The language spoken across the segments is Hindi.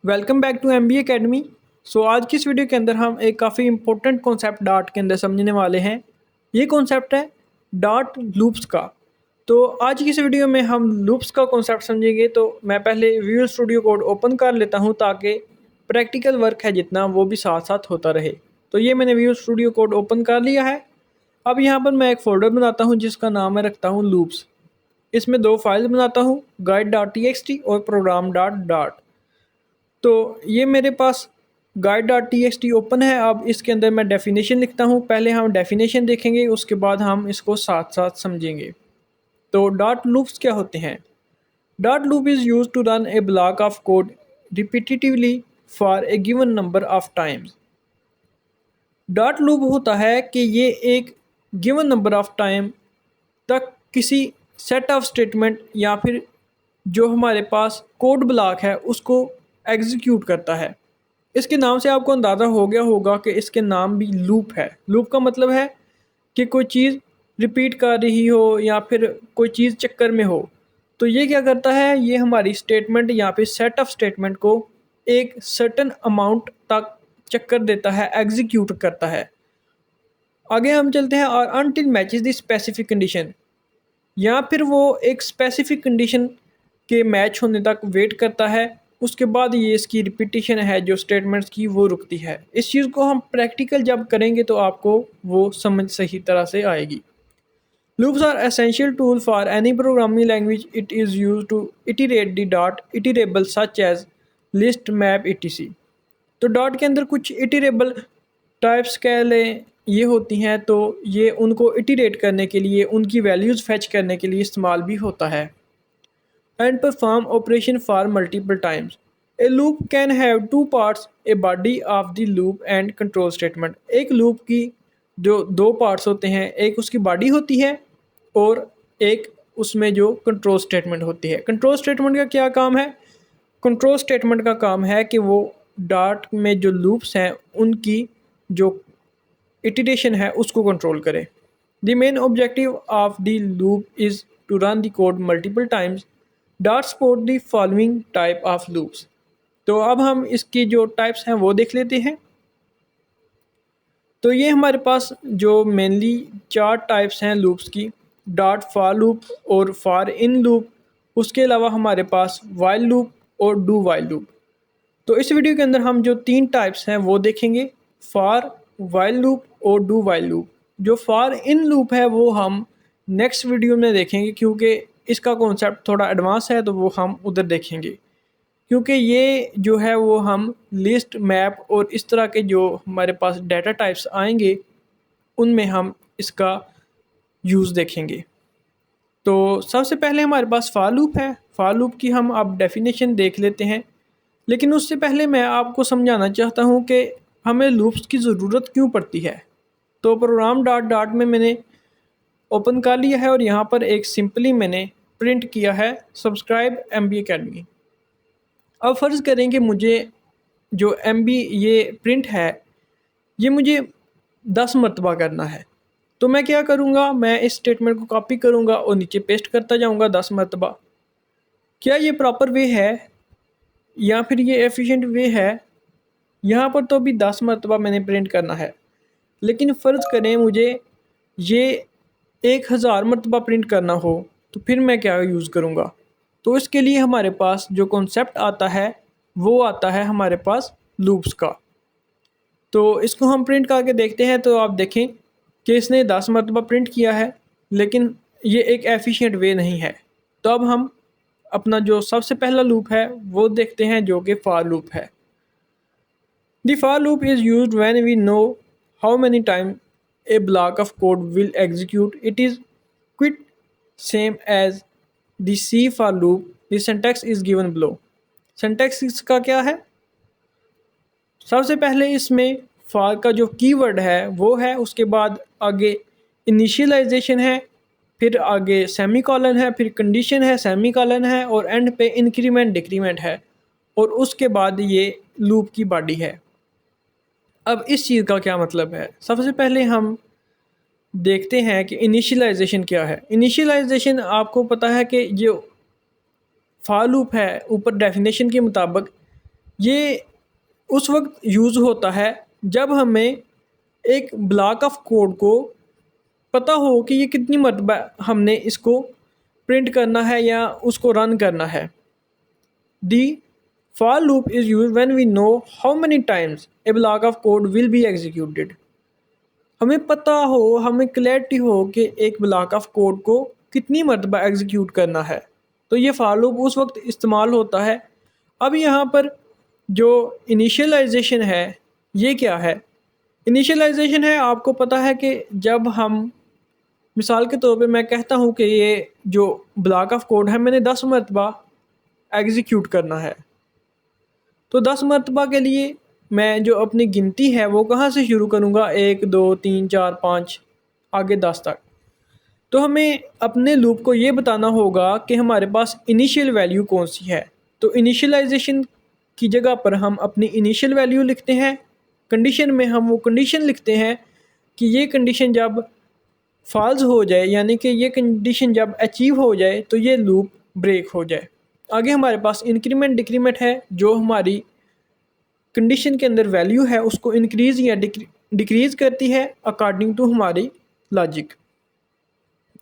Welcome back to MBA academy. आज की इस वीडियो के अंदर हम एक काफ़ी इंपॉर्टेंट कॉन्सेप्ट डार्ट के अंदर समझने वाले हैं। ये कॉन्सेप्ट है डार्ट लूप्स का। तो आज की इस वीडियो में हम लूप्स का कॉन्सेप्ट समझेंगे। तो मैं पहले विजुअल स्टूडियो कोड ओपन कर लेता हूँ ताकि प्रैक्टिकल वर्क है जितना वो भी साथ साथ होता रहे। तो ये मैंने विजुअल स्टूडियो कोड ओपन कर लिया है। अब यहाँ पर मैं एक फ़ोल्डर बनाता हूँ जिसका नाम मैं रखता हूँ लूप्स। इसमें दो फाइल बनाता हूँ, guide.txt और program.dart। तो ये मेरे पास guide.txt ओपन है। अब इसके अंदर मैं डेफिनेशन लिखता हूँ। पहले हम डेफिनेशन देखेंगे, उसके बाद हम इसको साथ साथ समझेंगे। तो डॉट लूप्स क्या होते हैं? Dot loop is use to run a block of code repetitively for a given number of times. Dot loop होता है कि ये एक गिवन नंबर ऑफ टाइम तक किसी सेट ऑफ स्टेटमेंट या फिर जो हमारे पास कोड ब्लॉक है उसको एग्जीक्यूट करता है। इसके नाम से आपको अंदाज़ा हो गया होगा कि इसके नाम भी लूप है। लूप का मतलब है कि कोई चीज़ रिपीट कर रही हो या फिर कोई चीज़ चक्कर में हो। तो ये क्या करता है, ये हमारी स्टेटमेंट या फिर सेट ऑफ स्टेटमेंट को एक सर्टेन अमाउंट तक चक्कर देता है, एग्जीक्यूट करता है। आगे हम चलते हैं और until matches the specific condition, या फिर वो एक स्पेसिफिक कंडीशन के मैच होने तक वेट करता है। उसके बाद ये इसकी रिपीटिशन है जो स्टेटमेंट्स की वो रुकती है। इस चीज़ को हम प्रैक्टिकल जब करेंगे तो आपको वो समझ सही तरह से आएगी। Loops are essential tool for any programming language. It is use to iterate the dot iterable such as list map etc। तो डॉट के अंदर कुछ इटीरेबल टाइप्स कह लें ये होती हैं, तो ये उनको इटीरेट करने के लिए, उनकी वैल्यूज़ फैच करने के लिए इस्तेमाल भी होता है। And perform operation for multiple times. A loop can have two parts, a body of the loop and control statement. एक लूप की जो दो पार्ट्स होते हैं, एक उसकी बॉडी होती है और एक उसमें जो कंट्रोल स्टेटमेंट होती है। कंट्रोल स्टेटमेंट का क्या काम है? कंट्रोल स्टेटमेंट का काम है कि वो डार्ट में जो लूप्स हैं उनकी जो इटरेशन है उसको कंट्रोल करे। The main objective of the loop is to run the code multiple times. Dart support the following type of loops. तो अब हम इसकी जो टाइप्स हैं वो देख लेते हैं। तो ये हमारे पास जो मेनली चार टाइप्स हैं लूप्स की, डॉट फॉर लूप और फॉर इन लूप, उसके अलावा हमारे पास वाइल लूप और डू वाइल लूप। तो इस वीडियो के अंदर हम जो तीन टाइप्स हैं वो देखेंगे, फॉर, वाइल लूप और डू वाइल लूप। जो फॉर इन लूप है वो हम नेक्स्ट वीडियो में देखेंगे, क्योंकि इसका कॉन्सेप्ट थोड़ा एडवांस है तो वो हम उधर देखेंगे। क्योंकि ये जो है वो हम लिस्ट, मैप और इस तरह के जो हमारे पास डाटा टाइप्स आएंगे उनमें हम इसका यूज़ देखेंगे। तो सबसे पहले हमारे पास फॉर लूप है। फॉर लूप की हम अब डेफिनेशन देख लेते हैं, लेकिन उससे पहले मैं आपको समझाना चाहता हूँ कि हमें लूप्स की ज़रूरत क्यों पड़ती है। तो प्रोग्राम डॉट डॉट में मैंने ओपन कर लिया है और यहाँ पर एक सिंपली मैंने प्रिंट किया है सब्सक्राइब MBA अकेडमी। अब फ़र्ज़ करें कि मुझे जो MB ये प्रिंट है ये मुझे 10 मरतबा करना है। तो मैं क्या करूँगा, मैं इस स्टेटमेंट को कॉपी करूँगा और नीचे पेस्ट करता जाऊँगा 10 मरतबा। क्या ये प्रॉपर वे है या फिर ये एफिशिएंट वे है? यहाँ पर तो अभी 10 मरतबा मैंने प्रिंट करना है, लेकिन फ़र्ज़ करें मुझे ये 1000 मरतबा प्रिंट करना हो, तो फिर मैं क्या यूज़ करूँगा? तो इसके लिए हमारे पास जो कॉन्सेप्ट आता है वो आता है हमारे पास लूप्स का। तो इसको हम प्रिंट करके देखते हैं। तो आप देखें कि इसने 10 मरतबा प्रिंट किया है, लेकिन ये एक एफिशिएंट वे नहीं है। तो अब हम अपना जो सबसे पहला लूप है वो देखते हैं, जो कि फॉर लूप है। The for loop is used when we know how many time a block of code will execute. It is quite same as the C for loop. The syntax is given below. Syntax इसका क्या है? सबसे पहले इसमें फॉर का जो कीवर्ड है वो है, उसके बाद आगे इनिशियलाइजेशन है, फिर आगे सेमी कॉलन है, फिर कंडीशन है, सेमी कॉलन है और एंड पे इंक्रीमेंट डिक्रीमेंट है, और उसके बाद ये लूप की बॉडी है। अब इस चीज़ का क्या मतलब है? सबसे पहले हम देखते हैं कि इनिशियलाइजेशन क्या है। इनिशियलाइजेशन आपको पता है कि जो फॉर लूप है ऊपर डेफिनेशन के मुताबिक ये उस वक्त यूज़ होता है जब हमें एक ब्लॉक ऑफ कोड को पता हो कि ये कितनी मरतबा हमने इसको प्रिंट करना है या उसको रन करना है। दी for loop is used when we know how many times a block of code will be executed। हमें पता हो, हमें क्लैरिटी हो कि एक ब्लॉक ऑफ कोड को कितनी मरतबा एग्जीक्यूट करना है, तो ये for loop उस वक्त इस्तेमाल होता है। अब यहाँ पर जो इनिशियलाइजेशन है ये क्या है? इनिशियलाइजेशन है, आपको पता है कि जब हम मिसाल के तौर पे मैं कहता हूँ कि ये जो ब्लॉक ऑफ कोड है मैंने 10 मरतबा एग्जीक्यूट करना है, तो 10 मरतबा के लिए मैं जो अपनी गिनती है वो कहाँ से शुरू करूँगा? 1 2 3 4 5 आगे 10 तक। तो हमें अपने लूप को ये बताना होगा कि हमारे पास इनिशियल वैल्यू कौन सी है। तो इनिशियलाइजेशन की जगह पर हम अपनी इनिशियल वैल्यू लिखते हैं, कंडीशन में हम वो कंडीशन लिखते हैं कि ये कंडीशन जब फॉल्स हो जाए, यानी कि ये कंडीशन जब अचीव हो जाए तो ये लूप ब्रेक हो जाए। आगे हमारे पास इंक्रीमेंट डिक्रीमेंट है, जो हमारी कंडीशन के अंदर वैल्यू है उसको इंक्रीज़ या डिक्रीज़ करती है अकॉर्डिंग टू हमारी लॉजिक।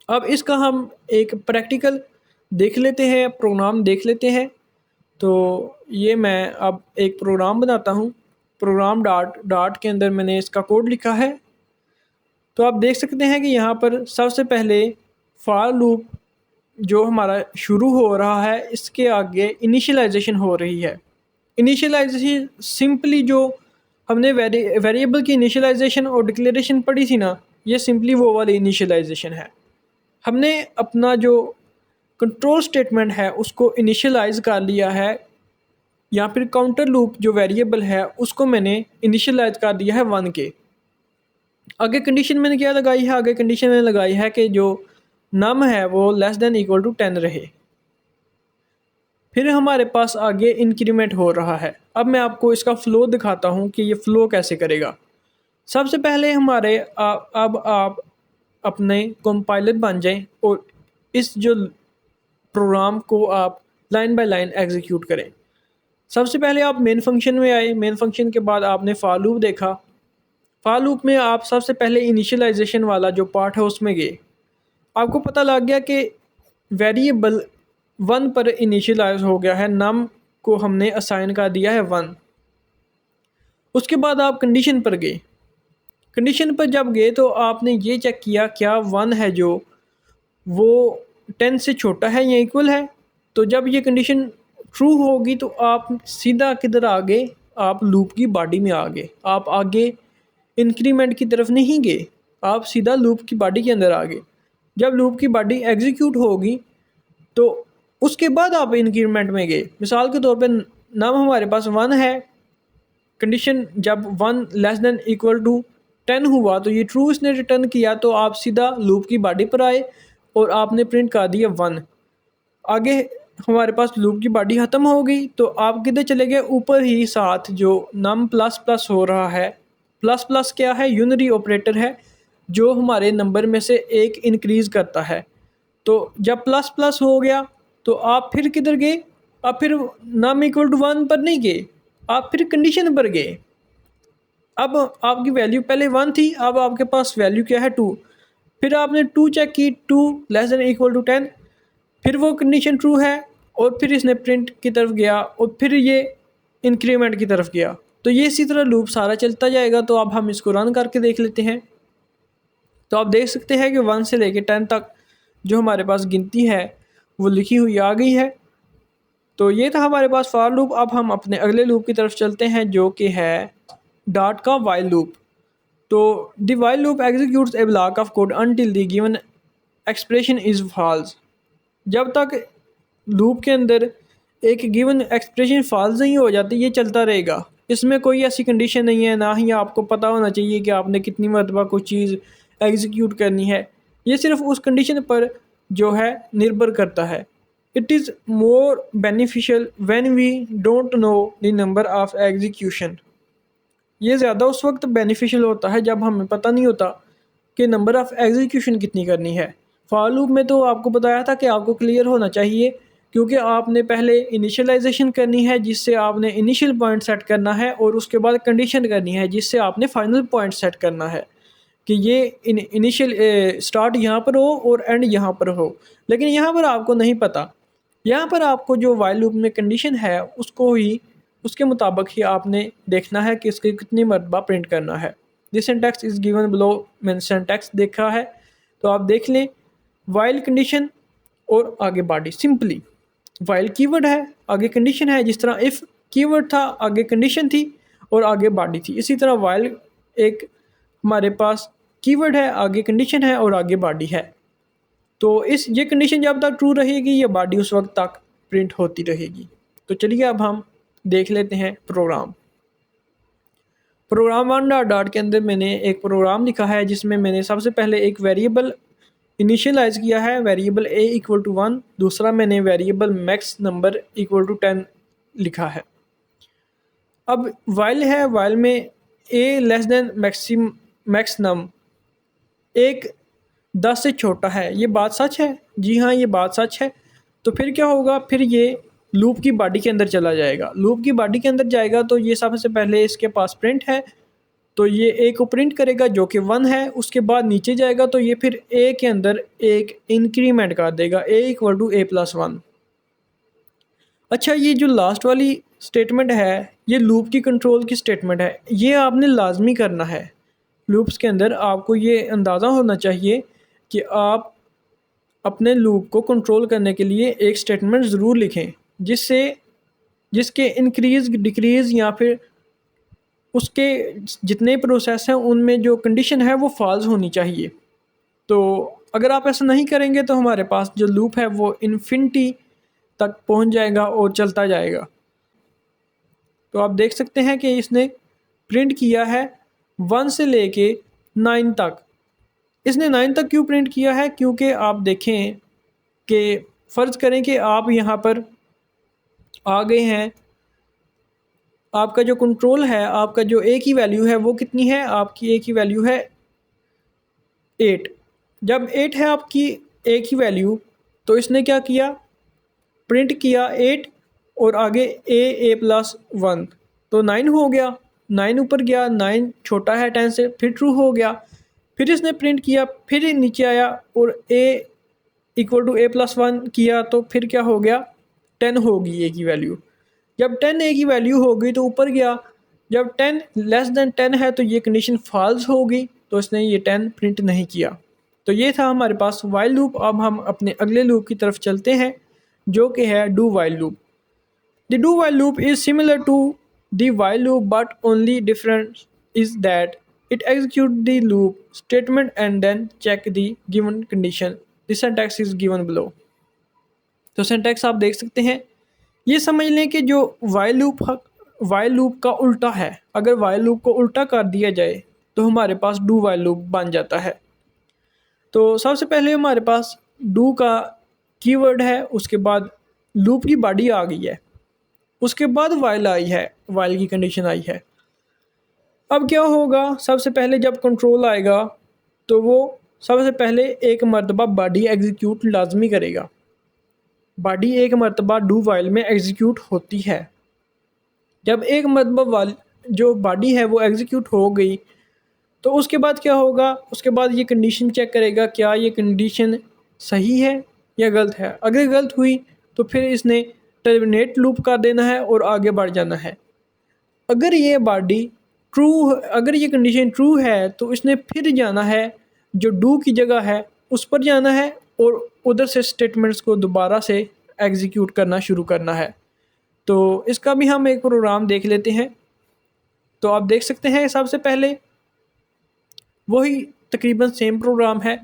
अब इसका हम एक प्रैक्टिकल देख लेते हैं, प्रोग्राम देख लेते हैं। तो ये मैं अब एक प्रोग्राम बनाता हूँ। प्रोग्राम डॉट के अंदर मैंने इसका कोड लिखा है। तो आप देख सकते हैं कि यहाँ पर सबसे पहले फॉर लूप जो हमारा शुरू हो रहा है, इसके आगे इनिशियलाइजेशन हो रही है। इनिशियलाइजेशन सिंपली जो हमने वेरिएबल की इनिशियलाइजेशन और डिक्लेरेशन पढ़ी थी ना, ये सिंपली वो वाली इनिशियलाइजेशन है। हमने अपना जो कंट्रोल स्टेटमेंट है उसको इनिशियलाइज कर लिया है, या फिर काउंटर लूप जो वेरिएबल है उसको मैंने इनिशियलाइज कर दिया है 1 के। आगे कंडीशन मैंने क्या लगाई है? आगे कंडीशन मैंने लगाई है कि जो नम है वो लेस देन इक्वल टू 10 रहे। फिर हमारे पास आगे इंक्रीमेंट हो रहा है। अब मैं आपको इसका फ़्लो दिखाता हूँ कि ये फ़्लो कैसे करेगा। सबसे पहले हमारे अब आप अपने कंपाइलर बन जाएं और इस जो प्रोग्राम को आप लाइन बाय लाइन एग्जीक्यूट करें। सबसे पहले आप मेन फंक्शन में आए, मेन फंक्शन के बाद आपने फॉर लूप देखा। फॉर लूप में आप सबसे पहले इनिशियलाइजेशन वाला जो पार्ट है उसमें गए। आपको पता लग गया कि वेरिएबल 1 पर इनिशियलाइज हो गया है, नम को हमने असाइन कर दिया है 1। उसके बाद आप कंडीशन पर गए। कंडीशन पर जब गए तो आपने ये चेक किया क्या 1 है जो वो 10 से छोटा है या इक्वल है। तो जब ये कंडीशन ट्रू होगी तो आप सीधा किधर आ गए? आप लूप की बॉडी में आ गए। आप आगे इंक्रीमेंट की तरफ नहीं गए, आप सीधा लूप की बॉडी के अंदर आ गए। जब लूप की बॉडी एग्जीक्यूट होगी तो उसके बाद आप इंक्रीमेंट में गए। मिसाल के तौर पे नाम हमारे पास 1 है, कंडीशन जब 1 लेस देन इक्वल टू 10 हुआ तो ये ट्रू इसने रिटर्न किया, तो आप सीधा लूप की बॉडी पर आए और आपने प्रिंट कर दिया 1। आगे हमारे पास लूप की बॉडी ख़त्म हो गई तो आप किधर चले गए? ऊपर ही साथ जो नम प्लस प्लस हो रहा है, प्लस प्लस क्या है? यूनरी ऑपरेटर है जो हमारे नंबर में से एक इंक्रीज़ करता है। तो जब प्लस प्लस हो गया तो आप फिर किधर गए? आप फिर नम इक्वल टू 1 पर नहीं गए, आप फिर कंडीशन पर गए। अब आपकी वैल्यू पहले 1 थी, अब आपके पास वैल्यू क्या है? 2। फिर आपने 2 चेक की, 2 लेस देन इक्वल टू 10, फिर वो कंडीशन ट्रू है और फिर इसने प्रिंट की तरफ गया और फिर ये इंक्रीमेंट की तरफ गया। तो ये इसी तरह लूप सारा चलता जाएगा। तो अब हम इसको रन करके देख लेते हैं। तो आप देख सकते हैं कि 1 से लेकर 10 तक जो हमारे पास गिनती है वो लिखी हुई आ गई है। तो ये था हमारे पास फॉर लूप। अब हम अपने अगले लूप की तरफ चलते हैं जो कि है डॉट का वाइल लूप। तो the while loop executes a block of code until the given expression is false. जब तक लूप के अंदर एक गिवन एक्सप्रेशन फॉल्स नहीं हो जाती ये चलता रहेगा। इसमें कोई ऐसी कंडीशन नहीं है, ना ही आपको पता होना चाहिए कि आपने कितनी मरतबा कोई चीज़ एग्जीक्यूट करनी है। ये सिर्फ उस कंडीशन पर जो है निर्भर करता है। It is more beneficial when we don't know the number of execution. ये ज़्यादा उस वक्त बेनिफिशियल होता है जब हमें पता नहीं होता कि नंबर ऑफ़ एग्जीक्यूशन कितनी करनी है। फॉर लूप में तो आपको बताया था कि आपको क्लियर होना चाहिए क्योंकि आपने पहले इनिशियलाइजेशन करनी है जिससे आपने इनिशियल पॉइंट सेट करना है, और उसके बाद कंडीशन करनी है जिससे आपने फाइनल पॉइंट सेट करना है कि ये इनिशियल स्टार्ट यहाँ पर हो और एंड यहाँ पर हो। लेकिन यहाँ पर आपको नहीं पता, यहाँ पर आपको जो व्हाइल लूप में कंडीशन है उसको ही, उसके मुताबिक ही आपने देखना है कि इसके कितनी मरतबा प्रिंट करना है। This syntax is given below, मैंने सिंटैक्स देखा है तो आप देख लें। व्हाइल कंडीशन और आगे बॉडी, सिंपली व्हाइल कीवर्ड है, आगे कंडीशन है। जिस तरह इफ़ कीवर्ड था, आगे कंडीशन थी और आगे बॉडी थी, इसी तरह व्हाइल एक हमारे पास कीवर्ड है, आगे कंडीशन है और आगे बॉडी है। तो ये कंडीशन जब तक ट्रू रहेगी ये बॉडी उस वक्त तक प्रिंट होती रहेगी। तो चलिए अब हम देख लेते हैं program. Program one dot dot के अंदर मैंने एक प्रोग्राम लिखा है जिसमें मैंने सबसे पहले एक वेरिएबल इनिशियलाइज किया है, वेरिएबल a इक्वल टू 1। दूसरा मैंने variable max number equal to 10 लिखा है। अब वाइल है, वाइल में a less than max num, एक 10 से छोटा है। ये बात सच है? जी हाँ, ये बात सच है। तो फिर क्या होगा, फिर ये लूप की बॉडी के अंदर चला जाएगा। लूप की बॉडी के अंदर जाएगा तो ये सबसे पहले इसके पास प्रिंट है, तो ये ए को प्रिंट करेगा जो कि 1 है। उसके बाद नीचे जाएगा तो ये फिर ए के अंदर एक इंक्रीमेंट कर देगा, ए इक्वल टू ए प्लस 1। अच्छा, ये जो लास्ट वाली स्टेटमेंट है ये लूप की कंट्रोल की स्टेटमेंट है। ये आपने लाजमी करना है। लूप्स के अंदर आपको ये अंदाज़ा होना चाहिए कि आप अपने लूप को कंट्रोल करने के लिए एक स्टेटमेंट ज़रूर लिखें जिसके इंक्रीज़ डिक्रीज़ या फिर उसके जितने प्रोसेस हैं उनमें जो कंडीशन है वो फॉल्स होनी चाहिए। तो अगर आप ऐसा नहीं करेंगे तो हमारे पास जो लूप है वो इन्फिनिटी तक पहुंच जाएगा और चलता जाएगा। तो आप देख सकते हैं कि इसने प्रिंट किया है 1 से लेके 9 तक। इसने 9 तक क्यों प्रिंट किया है? क्योंकि आप देखें कि फ़र्ज़ करें कि आप यहाँ पर आ गए हैं, आपका जो कंट्रोल है, आपका जो ए की वैल्यू है वो कितनी है? आपकी ए की वैल्यू है 8। जब 8 है आपकी ए की वैल्यू, तो इसने क्या किया, प्रिंट किया 8 और आगे ए प्लस 1, तो 9 हो गया। 9 ऊपर गया, 9 छोटा है 10 से, फिर ट्रू हो गया। फिर इसने प्रिंट किया, फिर नीचे आया और ए इक्वल टू ए प्लस 1 किया, तो फिर क्या हो गया, 10 होगी ए की वैल्यू। जब 10 ए की वैल्यू हो गई तो ऊपर गया, जब 10 लेस देन 10 है तो ये कंडीशन फॉल्स होगी, तो इसने ये 10 प्रिंट नहीं किया। तो ये था हमारे पास वाइल लूप। अब हम अपने अगले लूप की तरफ चलते हैं जो कि है do while loop. The do while loop is similar to the while loop but only difference is that it execute the loop statement and then check the given condition. The syntax is given below. तो syntax आप देख सकते हैं। ये समझ लें कि जो while loop का उल्टा है। अगर while loop को उल्टा कर दिया जाए तो हमारे पास do while loop बन जाता है। तो सबसे पहले हमारे पास do का कीवर्ड है, उसके बाद loop की बॉडी आ गई है, उसके बाद while आई है, while की कंडीशन आई है। अब क्या होगा, सबसे पहले जब कंट्रोल आएगा तो वो सबसे पहले एक मरतबा बॉडी एग्जीक्यूट लाजमी करेगा। बॉडी एक मरतबा डू वाइल में एग्जीक्यूट होती है। जब एक मरतबा जो बॉडी है वो एग्जीक्यूट हो गई तो उसके बाद क्या होगा, उसके बाद ये कंडीशन चेक करेगा क्या ये कंडीशन सही है या गलत है। अगर गलत हुई तो फिर इसने टर्मिनेट लूप कर देना है और आगे बढ़ जाना है। अगर ये बॉडी अगर ये कंडीशन ट्रू है तो इसने फिर जाना है, जो डू की जगह है उस पर जाना है और उधर से स्टेटमेंट्स को दोबारा से एग्जीक्यूट करना शुरू करना है। तो इसका भी हम एक प्रोग्राम देख लेते हैं। तो आप देख सकते हैं सबसे पहले वही तकरीबन सेम प्रोग्राम है।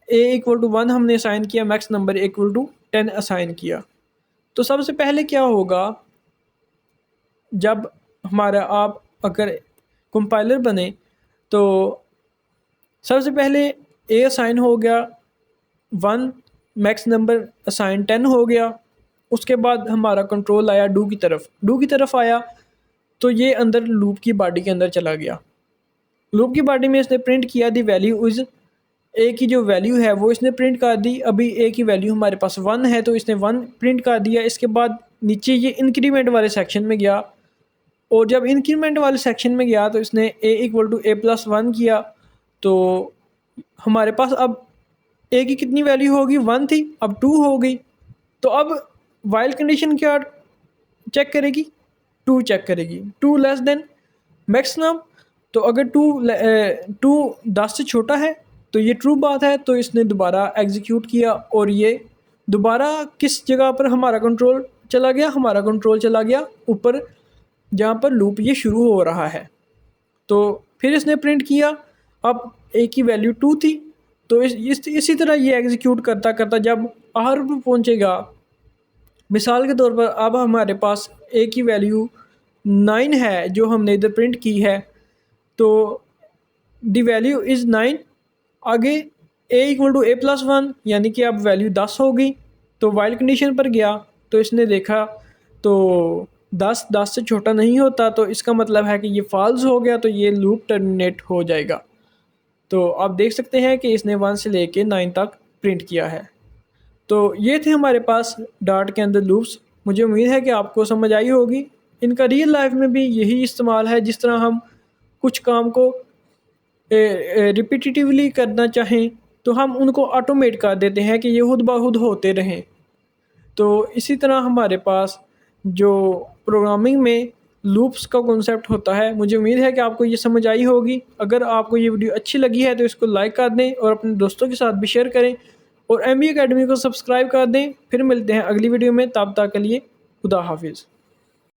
ए इक्वल टू 1 हमने असाइन किया, max number equal to 10 assign किया। तो सबसे पहले क्या होगा, जब हमारा आप अगर कंपाइलर बने तो सबसे पहले ए असाइन हो गया 1, मैक्स नंबर असाइन 10 हो गया। उसके बाद हमारा कंट्रोल आया डू की तरफ आया तो ये अंदर लूप की बॉडी के अंदर चला गया। लूप की बॉडी में इसने प्रिंट किया दी वैल्यू इज़ ए की जो वैल्यू है वो इसने प्रिंट कर दी। अभी ए की वैल्यू हमारे पास 1 है तो इसने 1 प्रिंट कर दिया। इसके बाद नीचे ये इंक्रीमेंट वाले सेक्शन में गया और जब इंक्रीमेंट वाले सेक्शन में गया तो इसने ए इक्वल टू ए प्लस 1 किया। तो हमारे पास अब ए की कितनी वैल्यू होगी, 1 थी, अब 2 हो गई। तो अब वाइल कंडीशन क्या चेक करेगी, 2 चेक करेगी, 2 लेस देन मैक्सिमम। तो अगर 2 10 से छोटा है तो ये ट्रू बात है, तो इसने दोबारा एग्जीक्यूट किया और ये दोबारा किस जगह पर हमारा कंट्रोल चला गया, हमारा कंट्रोल चला गया ऊपर जहाँ पर लूप ये शुरू हो रहा है। तो फिर इसने प्रिंट किया, अब ए की वैल्यू 2 थी तो इसी तरह ये एग्जीक्यूट करता करता जब आर पर पहुँचेगा, मिसाल के तौर पर अब हमारे पास ए की वैल्यू 9 है जो हमने इधर प्रिंट की है, तो द वैल्यू इज़ 9। आगे ए इक्वल टू ए प्लस 1 यानी कि अब वैल्यू 10 हो गई। तो वाइल कंडीशन पर गया तो इसने देखा तो 10 से छोटा नहीं होता, तो इसका मतलब है कि ये फॉल्स हो गया, तो ये लूप टर्मिनेट हो जाएगा। तो आप देख सकते हैं कि इसने 1 से लेके 9 तक प्रिंट किया है। तो ये थे हमारे पास डार्ट के अंदर लूप्स। मुझे उम्मीद है कि आपको समझ आई होगी। इनका रियल लाइफ में भी यही इस्तेमाल है। जिस तरह हम कुछ काम को रिपीटिटिवली करना चाहें तो हम उनको ऑटोमेट कर देते हैं कि ये खुद ब खुद होते रहें। तो इसी तरह हमारे पास जो प्रोग्रामिंग में लूप्स का कॉन्सेप्ट होता है, मुझे उम्मीद है कि आपको ये समझ आई होगी। अगर आपको ये वीडियो अच्छी लगी है तो इसको लाइक कर दें और अपने दोस्तों के साथ भी शेयर करें और MBA अकेडमी को सब्सक्राइब कर दें। फिर मिलते हैं अगली वीडियो में, तब तक के लिए खुदा हाफिज़।